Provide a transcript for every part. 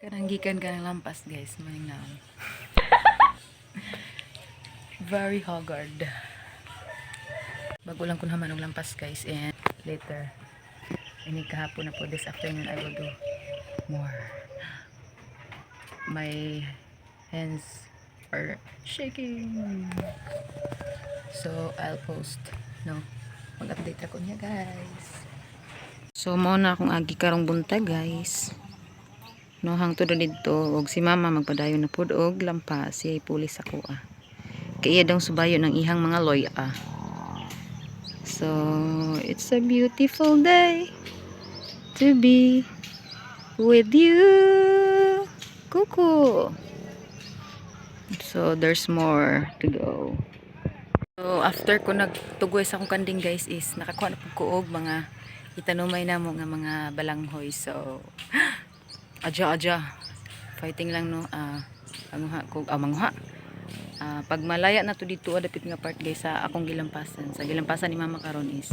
Kananggikan ka ng lampas guys, maning naon. Very haggard. Bago lang kun haman og lampas guys, and later ini kahapon na po, this afternoon I will do more. My hands are shaking. So I'll post, no, mag-update ako niya guys. So mao na akong agi karong buntag guys. No, hangtod dito og si mama magpadayon na pud og lampas, siya pulis ako kaya daw subayo ng ihang mga loy So it's a beautiful day to be with you, kuku. So there's more to go. So after ko nagtugoy sa akong kanding guys, is nakakuha na pud ko og mga itanumay namo nga mga balanghoy. So aja fighting lang no, manguha. Pag malaya na to dito dapit nga part guys sa akong gilampasan, sa gilampasan ni mama karon is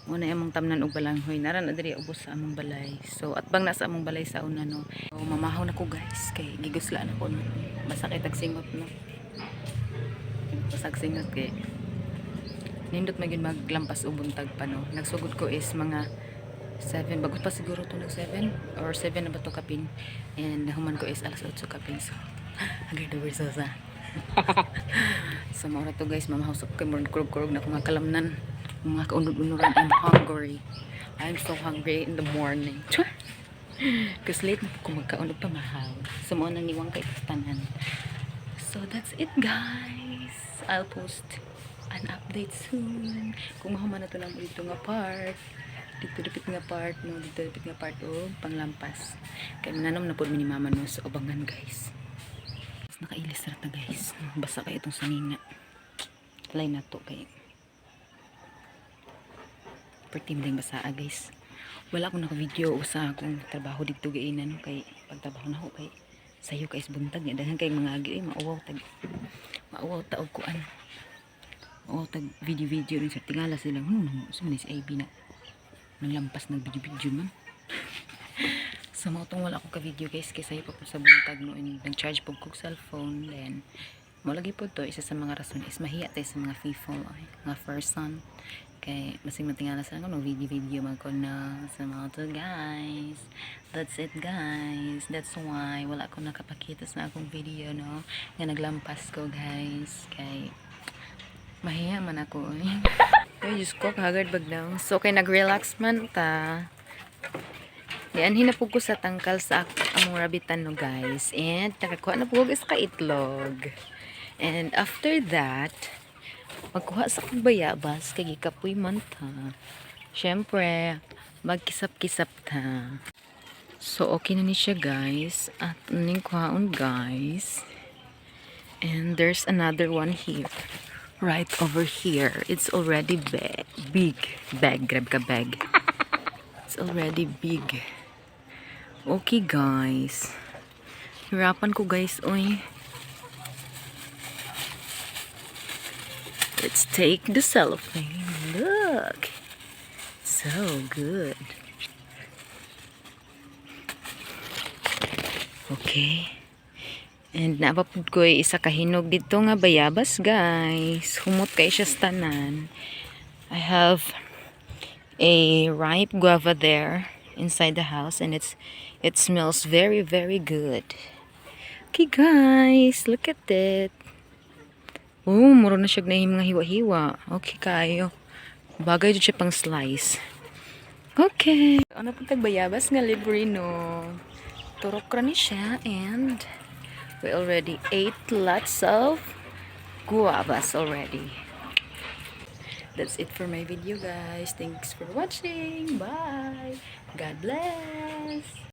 muna among tamnan og balanghoy, nara na diri ubos sa among balay. So at bang nasa among balay sa una no, so mamahaw na ko guys kay gigusla na ko no, basta kay tagsingot no, pasagsingot kay nindot magin maglampas og buntag pa no. Nagsugod ko is mga 7, bagot pa siguro to, nag 7 or 7 na ba to kapin, and nahuman ko is alas 8 kapin. So agad na versosa. So maura to guys, mamahusap kay mo kurog-kurog na mga kalamnan, mga kaunod-unuran. I'm so hungry in the morning because late na ko magkaunod pa mahaw. So mao na niwang kay tanan. So that's it guys, I'll post an update soon kung mahuman na to lang dito nga part, dito dapit nga part no, dito dapit nga part o panglampas kay nanom na pod mi ni mama no sa ubangan guys. Nakailis na ta guys, basa kay itong sanina lay na to kay pertim lang basa guys. Wala akong naka-video sa akong trabaho dito gainan no, kay pagtrabaho na ko kay sayo kay buntag niya daghan kay mga agi mauwaw ta og kuan, mauwaw tag video rin sa tingala sila sumanis si AB na nang lampas ng video man. So mo tong wala ako ka video guys kay sayo pa po sa buntag no, nag-charge po kog cellphone. Then mo lagi po to, isa sa mga rason is mahiya tayo sa mga people mga person kay masing matingala sa no video man ko na sa mga to guys. That's it guys, that's why wala ako nakapakita sa akong video no nga naglampas ko guys kay mahiya man ako Ay, Diyos ko, kagad bag daw. So, kay nag-relax man ta. Yan, hinapog ko sa tangkal sa among rabitan no guys. And, nakakuha na po is kaitlog. And, after that, magkuha sa kong bayabas, kay gikapoy man ta. Siyempre, magkisap-kisap ta. So, okay na ni siya guys. At, ning kuhaon guys. And, there's another one here. Right over here. It's already big. Grab ka bag. It's already big. Okay guys. Hirapan ko guys. Oy. Let's take the cellophane. Look. So good. Okay. And napapod ko isa kahinog dito nga bayabas guys. Humot kay siya tanan. I have a ripe guava there inside the house and it smells very good. Okay guys, look at it. Oh, muro na siya na mga hiwa-hiwa. Okay kayo. Bagay dito siya pang slice. Okay. Ano pong tagbayabas nga libre no. Turok ra ni siya and we already ate lots of guavas already. That's it for my video guys. Thanks for watching. Bye. God bless.